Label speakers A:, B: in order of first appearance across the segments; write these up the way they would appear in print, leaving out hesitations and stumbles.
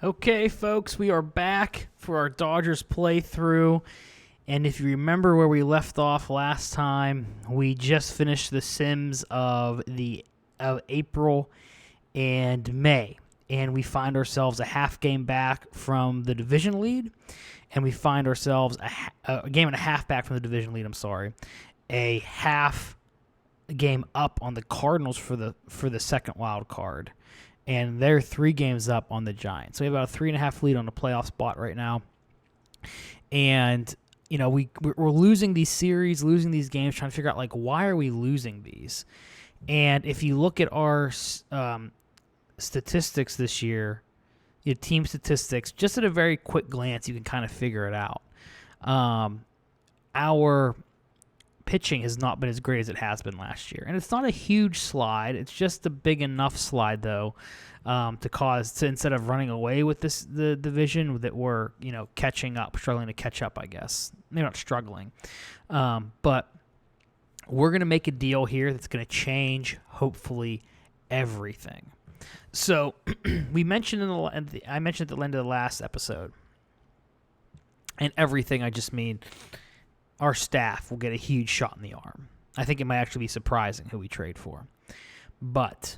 A: Okay, folks, we are back for our Dodgers playthrough. And if you remember where we left off last time, we just finished the Sims of April and May. And we find ourselves a half game back from the division lead. And we find ourselves a game and a half back from the division lead, a half game up on the Cardinals for the second wild card. And they're 3 games up on the Giants. So we have about a 3.5 lead on the playoff spot right now. And, you know, we're losing these series, losing these games, trying to figure out, like, why are we losing these? And if you look at our statistics this year, your team statistics, just at a very quick glance, you can kind of figure it out. Our pitching has not been as great as it has been last year. And it's not a huge slide. It's just a big enough slide, though, to instead of running away with the division, that we're, struggling to catch up, I guess. Maybe not struggling. But we're going to make a deal here that's going to change, hopefully, everything. So we mentioned I mentioned at the end of the last episode, and everything, I just mean our staff will get a huge shot in the arm. I think it might actually be surprising who we trade for. But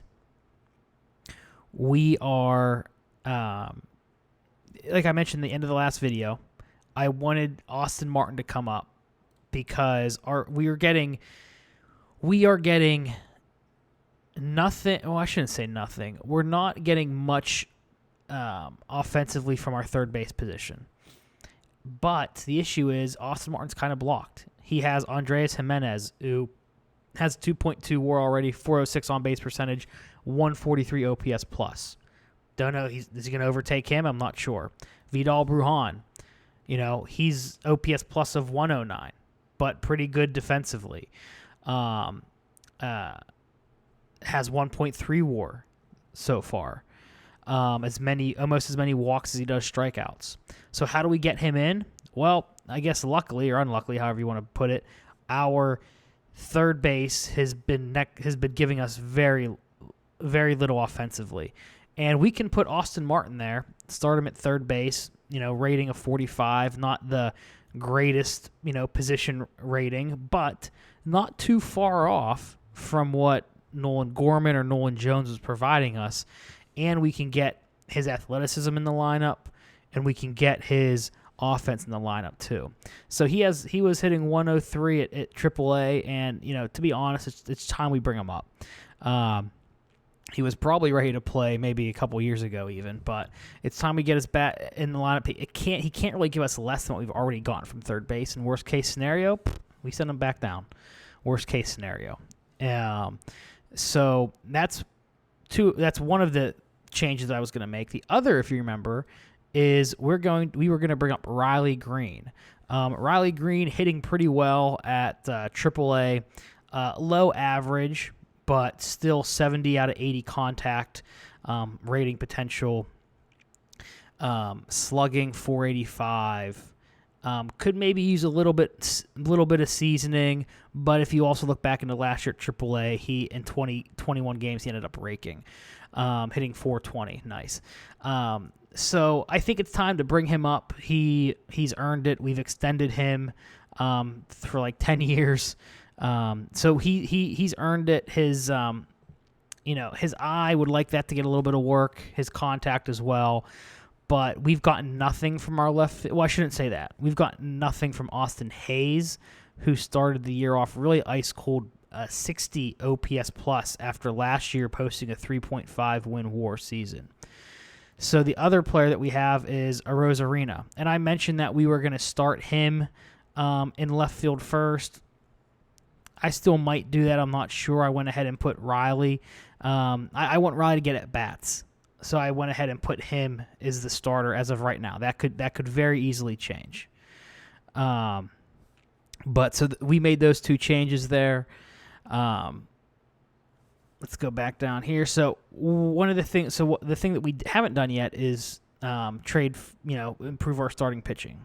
A: we are, like I mentioned at the end of the last video, I wanted Austin Martin to come up because we are getting nothing. Well, I shouldn't say nothing. We're not getting much offensively from our third base position. But the issue is Austin Martin's kind of blocked. He has Andres Jimenez, who has 2.2 WAR already, 406 on base percentage, 143 OPS plus. Don't know, is he going to overtake him? I'm not sure. Vidal Brujan, he's OPS plus of 109, but pretty good defensively. Has 1.3 WAR so far. Almost as many walks as he does strikeouts. So how do we get him in? Well, I guess luckily or unluckily, however you want to put it, our third base has been giving us very, very little offensively, and we can put Austin Martin there, start him at third base. Rating of 45, not the greatest position rating, but not too far off from what Nolan Gorman or Nolan Jones was providing us. And we can get his athleticism in the lineup, and we can get his offense in the lineup too. So he was hitting 103 at AAA, and to be honest, it's time we bring him up. He was probably ready to play maybe a couple years ago even, but it's time we get his bat in the lineup. He can't really give us less than what we've already gotten from third base. In worst case scenario, we send him back down. Worst case scenario. So that's one of the changes that I was going to make. The other, if you remember, is we were going to bring up Riley Green. Riley Green hitting pretty well at AAA, low average, but still 70 out of 80 contact rating potential. Slugging 485. Could maybe use a little bit of seasoning, but if you also look back into last year at AAA, he in 21 games he ended up raking, hitting 420. Nice. So I think it's time to bring him up. He's earned it. We've extended him for like 10 years. So he's earned it. His his eye would like that to get a little bit of work. His contact as well. But we've gotten nothing from our left. Well, I shouldn't say that. We've gotten nothing from Austin Hayes, who started the year off really ice cold, 60 OPS plus after last year posting a 3.5 win WAR season. So the other player that we have is Arozarena, and I mentioned that we were going to start him in left field first. I still might do that. I'm not sure. I went ahead and put Riley. I want Riley to get at bats. So I went ahead and put him as the starter as of right now. That could very easily change. But so we made those 2 changes there. Let's go back down here. So one of the things, the thing that we haven't done yet is trade, improve our starting pitching.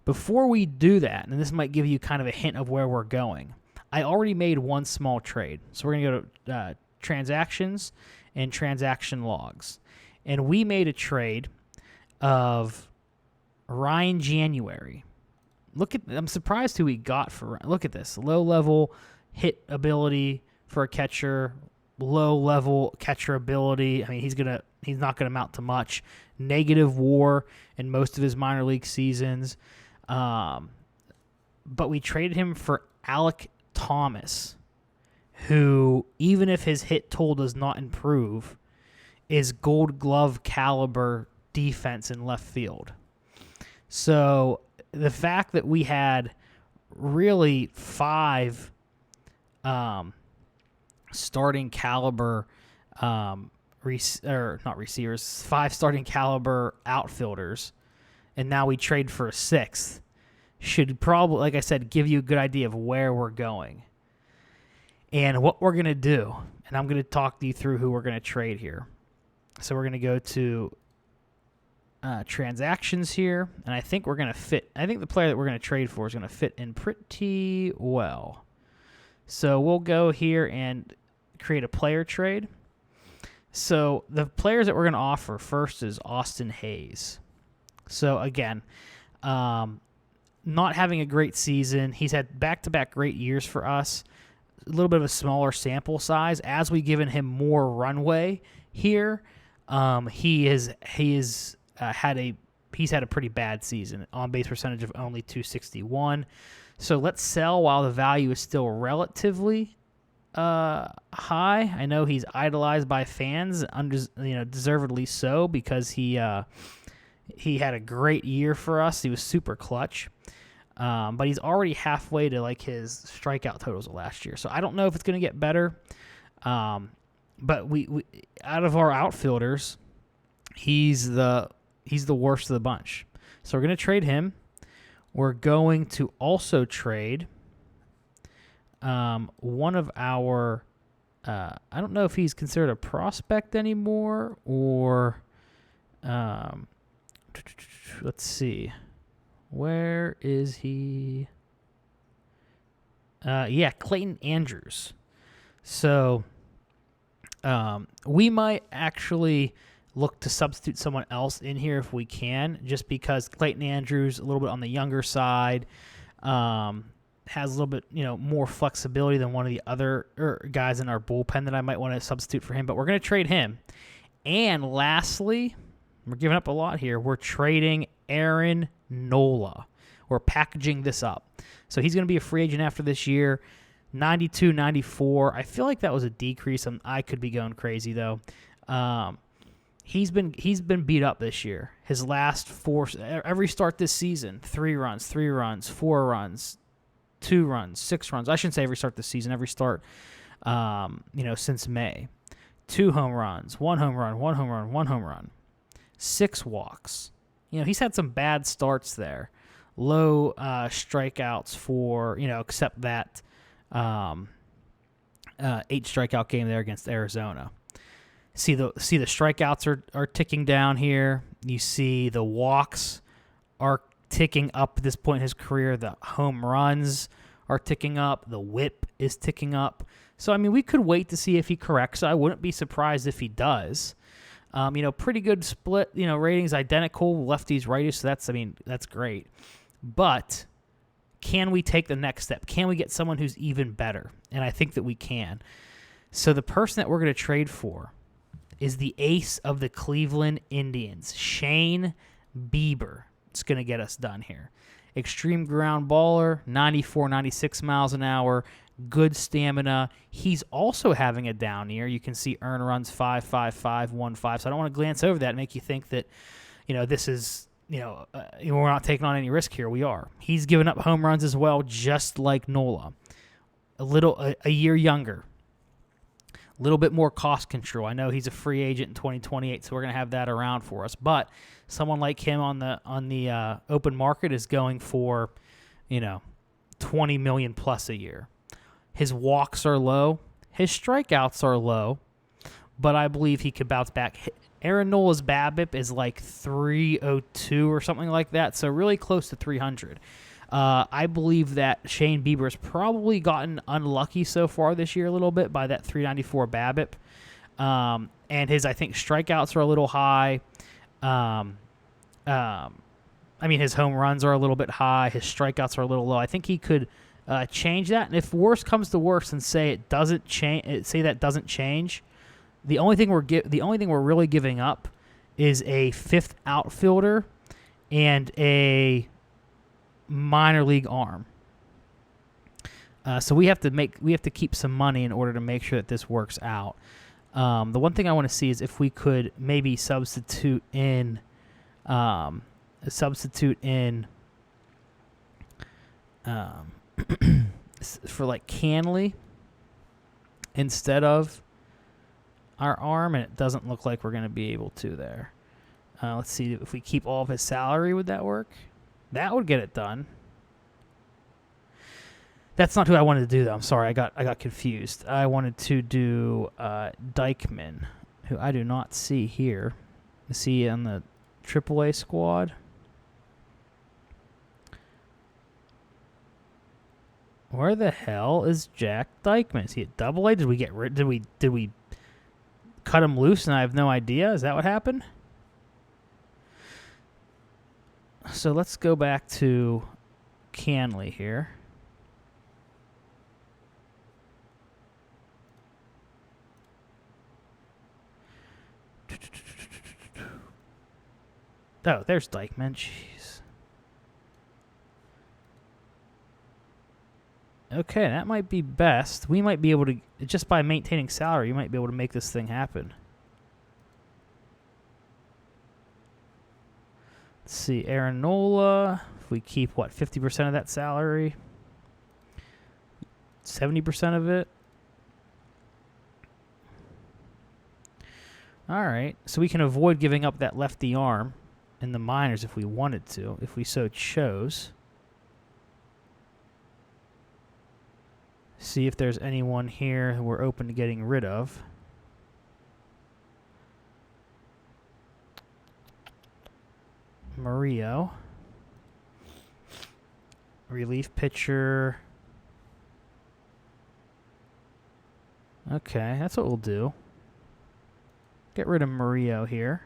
A: Before we do that, and this might give you kind of a hint of where we're going, I already made one small trade. So we're going to go to transactions and transaction logs. And we made a trade of Ryan January. I'm surprised who we got for. Look at this. Low level hit ability for a catcher, low level catcher ability. I mean, he's not gonna amount to much. Negative WAR in most of his minor league seasons. But we traded him for Alec Thomas, who, even if his hit total does not improve, is Gold Glove caliber defense in left field. So the fact that we had really 5 starting caliber not receivers, 5 starting caliber outfielders, and now we trade for a 6th, should probably, like I said, give you a good idea of where we're going and what we're going to do. And I'm going to talk you through who we're going to trade here. So we're going to go to transactions here, and I think we're going to fit. I think the player that we're going to trade for is going to fit in pretty well. So we'll go here and create a player trade. So the players that we're going to offer first is Austin Hayes. So again, not having a great season. He's had back-to-back great years for us. A little bit of a smaller sample size. As we've given him more runway here, he's had a pretty bad season. On-base percentage of only .261. So let's sell while the value is still relatively high. I know he's idolized by fans, deservedly so, because he had a great year for us. He was super clutch. But he's already halfway to like his strikeout totals of last year. So I don't know if it's going to get better. But we out of our outfielders, he's the worst of the bunch. So we're going to trade him. We're going to also trade one of our I don't know if he's considered a prospect anymore or let's see. Where is he? Clayton Andrews. So we might actually look to substitute someone else in here if we can, just because Clayton Andrews, a little bit on the younger side, has a little bit more flexibility than one of the other guys in our bullpen that I might want to substitute for him. But we're going to trade him. And lastly, we're giving up a lot here. We're trading Aaron Nola. We're packaging this up. So he's going to be a free agent after this year. 92, 94. I feel like that was a decrease. I could be going crazy though. He's been beat up this year. His last 4, every start this season, 3 runs, 4 runs, 2 runs, 6 runs. I shouldn't say every start this season. Every start, since May. 2 home runs, 1 home run, 1 home run, 1 home run. 6 walks. He's had some bad starts there. Low strikeouts for, except that 8 strikeout game there against Arizona. See the strikeouts are ticking down here. You see the walks are ticking up at this point in his career. The home runs are ticking up. The whip is ticking up. So, we could wait to see if he corrects. I wouldn't be surprised if he does. Pretty good split, ratings identical, lefties, righties, so that's great. But can we take the next step? Can we get someone who's even better? And I think that we can. So the person that we're going to trade for is the ace of the Cleveland Indians, Shane Bieber. It's going to get us done here. Extreme ground baller, 94, 96 miles an hour, good stamina. He's also having a down year. You can see earn runs 5.55, 1.5. So I don't want to glance over that and make you think that, this is, we're not taking on any risk here. We are. He's given up home runs as well, just like Nola. A year younger. A little bit more cost control. I know he's a free agent in 2028, so we're going to have that around for us. But someone like him on the open market is going for, $20 million plus a year. His walks are low. His strikeouts are low, but I believe he could bounce back. Aaron Nola's BABIP is like 302 or something like that, so really close to 300. I believe that Shane Bieber has probably gotten unlucky so far this year a little bit by that 394 BABIP. And his, I think, strikeouts are a little high. I mean, his home runs are a little bit high. His strikeouts are a little low. I think he could change that. And if worse comes to worse, and say it doesn't change, say that doesn't change, the only thing we're really giving up is a fifth outfielder and a minor league arm. So we have to keep some money in order to make sure that this works out. The one thing I want to see is if we could maybe substitute in for like Canley instead of our arm, and it doesn't look like we're going to be able to there. Let's see if we keep all of his salary. Would that work? That would get it done. That's not who I wanted to do, though. I'm sorry, I got confused. I wanted to do Dykeman, who I do not see here. I see on the AAA squad. Where the hell is Jack Dykeman? Is he at AA? Did we get rid? Did we cut him loose and I have no idea? Is that what happened? So let's go back to Canley here. Oh, there's Dykeman. Jeez. Okay, that might be best. We might be able to, just by maintaining salary, you might be able to make this thing happen. Let's see, Aaron Nola. If we keep, 50% of that salary? 70% of it? All right, so we can avoid giving up that lefty arm in the minors if we wanted to, if we so chose. See if there's anyone here who we're open to getting rid of. Murillo. Relief pitcher. Okay, that's what we'll do. Get rid of Murillo here.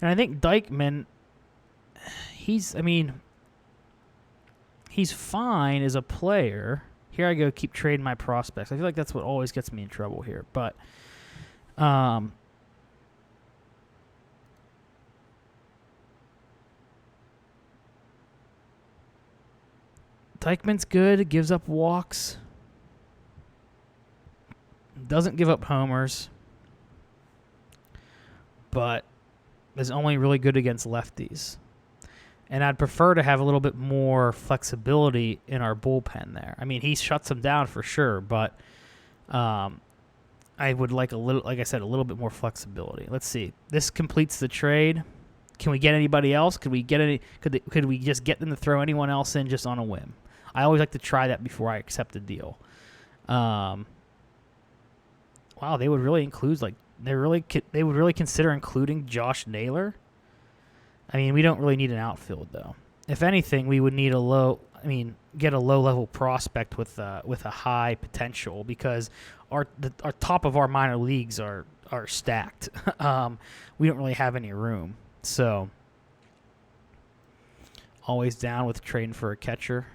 A: And I think Dykeman, he's fine as a player. Here I go, keep trading my prospects. I feel like that's what always gets me in trouble here. But Dykeman's good. Gives up walks. Doesn't give up homers. But is only really good against lefties. And I'd prefer to have a little bit more flexibility in our bullpen there. I mean, he shuts them down for sure, but I would like a little bit more flexibility. Let's see. This completes the trade. Can we get anybody else? Could we just get them to throw anyone else in just on a whim? I always like to try that before I accept a deal. Wow, they would really include they would really consider including Josh Naylor. I mean, we don't really need an outfield though. If anything, we would need get a low-level prospect with a high potential because our top of our minor leagues are stacked. We don't really have any room, so always down with trading for a catcher.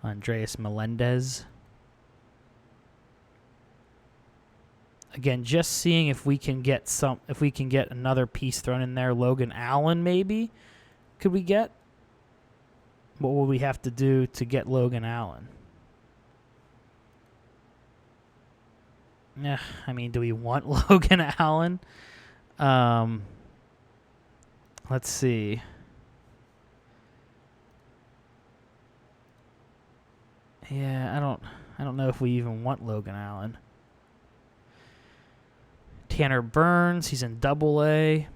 A: Andres Melendez. Again, just seeing if we can get another piece thrown in there. Logan Allen, maybe. Could we get? What will we have to do to get Logan Allen? Yeah, I mean, do we want Logan Allen? Let's see. Yeah, I don't know if we even want Logan Allen. Tanner Burns, he's in AA.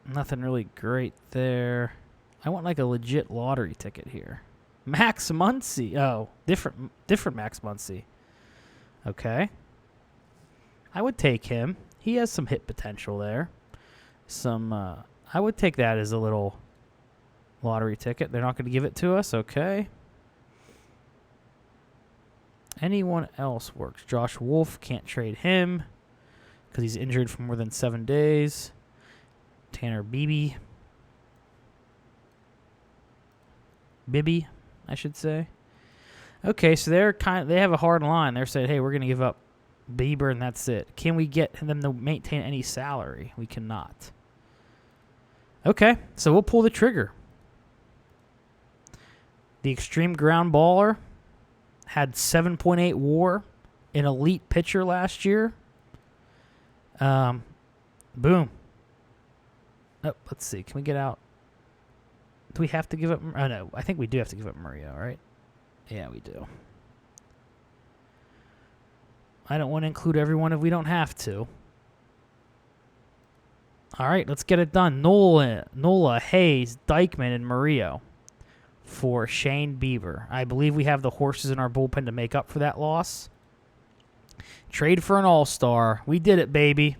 A: Nothing really great there. I want like a legit lottery ticket here. Max Muncy. Oh, different Max Muncy. Okay. I would take him. He has some hit potential there. I would take that as a little lottery ticket. They're not going to give it to us. Okay. Anyone else works. Josh Wolf, can't trade him. because he's injured for more than 7 days. Tanner Bibby, I should say. Okay, so they have a hard line. They're saying, hey, we're going to give up Bieber and that's it. Can we get them to maintain any salary? We cannot. Okay, so we'll pull the trigger. The extreme ground baller had 7.8 WAR, an elite pitcher last year. Boom. Oh, let's see. Can we get out? Do we have to give up? Oh, no. I think we do have to give up Murillo, right? Yeah, we do. I don't want to include everyone if we don't have to. All right, let's get it done. Nola, Hayes, Dykman, and Murillo for Shane Bieber. I believe we have the horses in our bullpen to make up for that loss. Trade for an all-star. We did it, baby.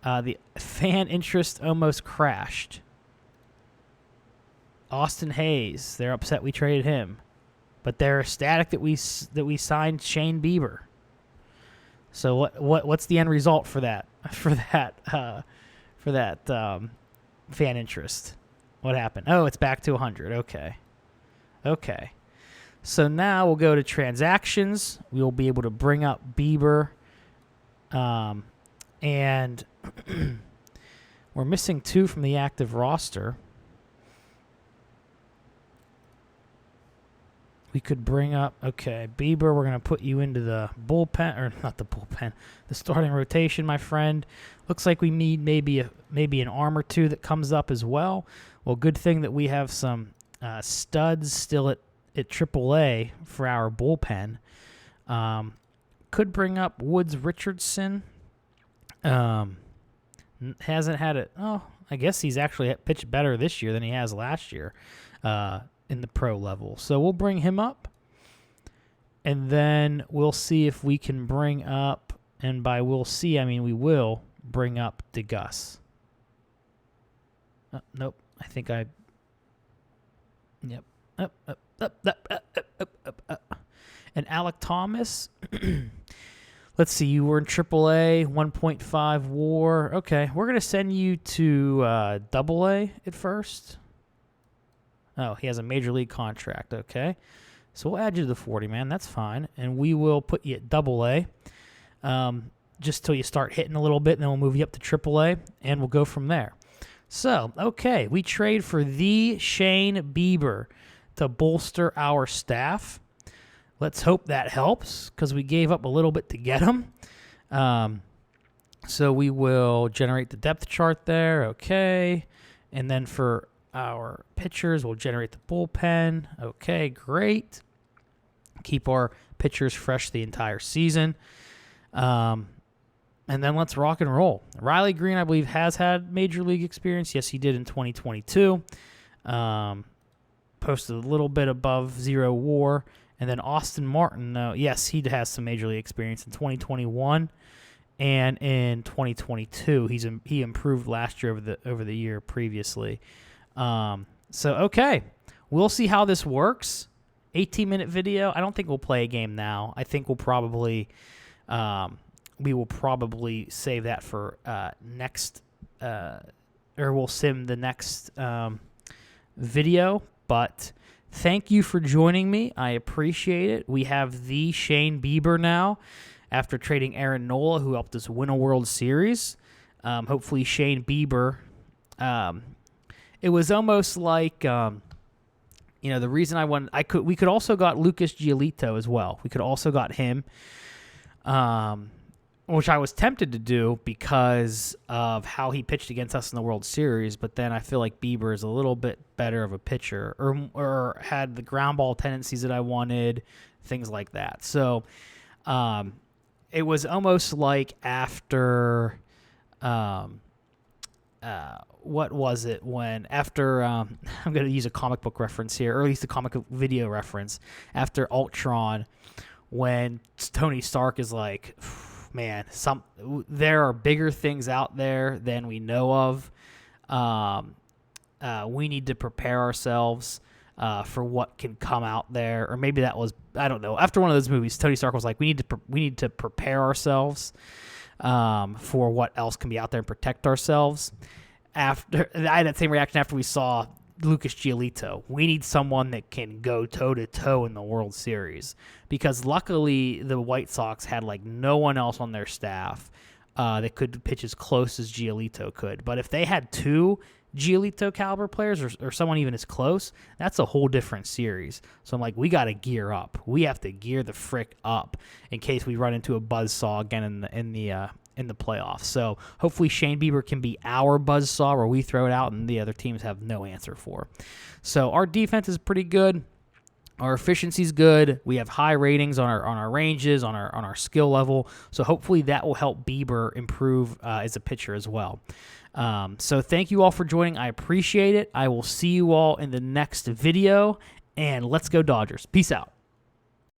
A: The fan interest almost crashed. Austin Hayes, they're upset we traded him, but they're ecstatic that we signed Shane Bieber. So what's the end result for that fan interest? What happened? Oh, it's back to 100. Okay. So now we'll go to transactions. We'll be able to bring up Bieber, and we're missing 2 from the active roster. We could bring up, Bieber, we're going to put you into the bullpen, or not the bullpen, the starting rotation, my friend. Looks like we need maybe an arm or 2 that comes up as well. Well, good thing that we have some studs still at AAA for our bullpen. Could bring up Woods Richardson. Hasn't had it. Oh, I guess he's actually pitched better this year than he has last year in the pro level. So we'll bring him up, and then we'll see if we can bring up, and by we'll see, I mean we will bring up DeGus. Nope. I think I... Yep. And Alec Thomas... Let's see, you were in AAA, 1.5 WAR. Okay, we're going to send you to AA at first. Oh, he has a major league contract. Okay, so we'll add you to the 40, man. That's fine. And we will put you at AA just till you start hitting a little bit, and then we'll move you up to AAA, and we'll go from there. So, okay, we trade for the Shane Bieber to bolster our staff. Let's hope that helps, because we gave up a little bit to get him. So we will generate the depth chart there. Okay. And then for our pitchers, we'll generate the bullpen. Okay, great. Keep our pitchers fresh the entire season. And then let's rock and roll. Riley Green, I believe, has had major league experience. Yes, he did in 2022. Posted a little bit above 0 WAR. And then Austin Martin, though, yes, he has some major league experience in 2021 and in 2022. He improved last year over the year previously. So okay, we'll see how this works. 18-minute video. I don't think we'll play a game now. I think we'll probably we will probably save that for next, or we'll sim the next video. But thank you for joining me. I appreciate it. We have the Shane Bieber now after trading Aaron Nola, who helped us win a World Series. Hopefully Shane Bieber. It was almost like, the reason I won, we could also got Lucas Giolito as well. We could also got him, which I was tempted to do because of how he pitched against us in the World Series. But then I feel like Bieber is a little bit better of a pitcher, or had the ground ball tendencies that I wanted, things like that. So it was almost like after, what was it when after, I'm going to use a comic book reference here, or at least a comic video reference, after Ultron, when Tony Stark is like, man, there are bigger things out there than we know of. We need to prepare ourselves for what can come out there. Or maybe that was, I don't know. After one of those movies, Tony Stark was like, we need to prepare ourselves for what else can be out there and protect ourselves. After I had that same reaction after we saw Lucas Giolito. We need someone that can go toe-to-toe in the World Series, because luckily the White Sox had like no one else on their staff that could pitch as close as Giolito could. But if they had two Giolito caliber players or someone even as close, that's a whole different series. So I'm like, we got to gear up. We have to gear the frick up in case we run into a buzzsaw again in the playoffs. So hopefully Shane Bieber can be our buzzsaw where we throw it out and the other teams have no answer for. So our defense is pretty good. Our efficiency is good. We have high ratings on our ranges, on our skill level. So hopefully that will help Bieber improve as a pitcher as well. So thank you all for joining. I appreciate it. I will see you all in the next video, and let's go Dodgers. Peace out.